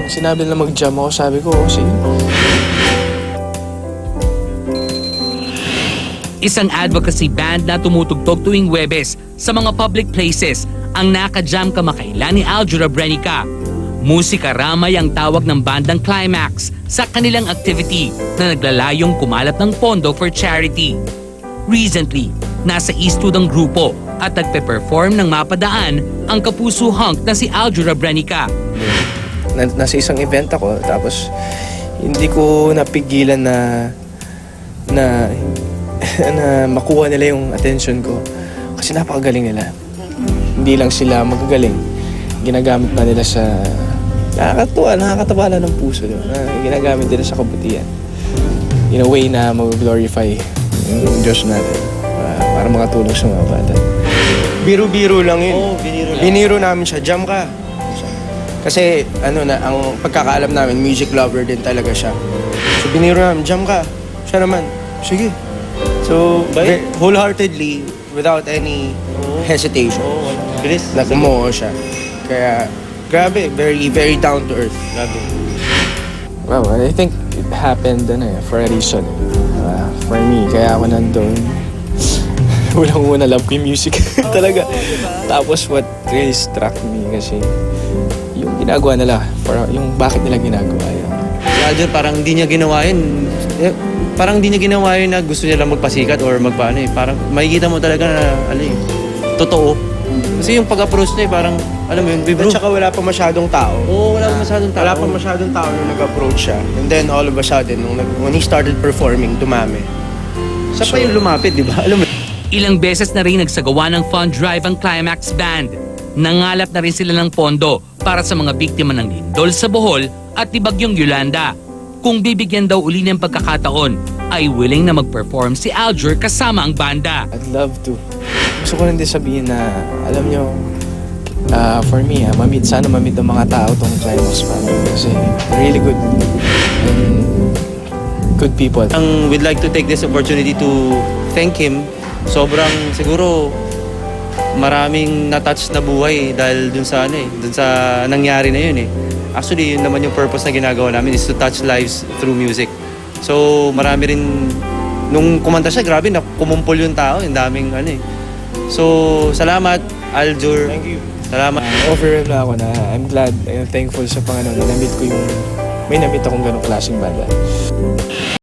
sinabi na mag-jam ako, sabi ko, oh, sige. Isang advocacy band na tumutugtog tuwing Huwebes sa mga public places ang nakajam kamakailan ni Aljur Abrenica. Musika Ramay ang tawag ng bandang Climax sa kanilang activity na naglalayong kumalat ng pondo for charity. Recently, nasa Eastwood ang grupo at nagpe-perform ng mapadaan ang kapuso hunk na si Aljur Abrenica. Nasa isang event ako, tapos hindi ko napigilan na makuha nila yung attention ko. Kasi napakagaling nila. Hindi lang sila magagaling. Ginagamit na nila sa... nakakatawa lang ng puso. Na ginagamit nila sa kabutihan. In a way na mag-glorify yung Diyos natin. Para makatulong sa mga bata. Biro-biro lang yun. Oo, biniro lang. Biniro namin siya, jam ka. Kasi ang pagkakaalam namin, music lover din talaga siya. So biniro namin, jam ka. Siya naman, sige. So, wholeheartedly, without any hesitation, Bilis. nagumuo siya. Kaya, grabe, very, very down to earth. Grabe. Wow, I think it happened for a reason. For me, kaya ako nandun. Unang-una, love ko yung music talaga. Tapos what really struck me kasi yung ginagawa nila, yung bakit nila ginagawa yun. Si Aljur parang hindi niya ginawa yun. Parang hindi niya ginawa yun na gusto niya lang magpasikat or magpaano eh. Parang makikita mo talaga na totoo. Kasi yung pag-approach niya parang, alam mo yun, bro. At saka wala pa masyadong tao. Oo, wala pa masyadong tao. Wala pa masyadong tao nung nag-approach siya. And then all of a sudden, when he started performing, dumami. Siya pa yung lumapit, di ba? Alam mo. Ilang beses na rin nagsagawa ng fund drive ang Climax Band. Nangalap na rin sila ng pondo para sa mga biktima ng lindol sa Bohol at ni Bagyong Yolanda. Kung bibigyan daw uli ng pagkakataon, ay willing na mag-perform si Aljur kasama ang banda. I'd love to. Gusto ko rin din sabihin na, alam nyo, for me, sana mamit ng mga tao tong Climax family kasi really good. And good people. We'd like to take this opportunity to thank him. Sobrang siguro maraming na-touch na buhay dahil dun sa nangyari na yun eh. Actually, yun naman yung purpose na ginagawa namin is to touch lives through music. So, marami rin nung kumanta siya, grabe na kumumpol yung tao, yung daming So, salamat Aljur. Thank you. Salamat. Overwhelmed na ako na I'm glad and thankful sa Panginoon na may na-meet akong ganong klaseng banda.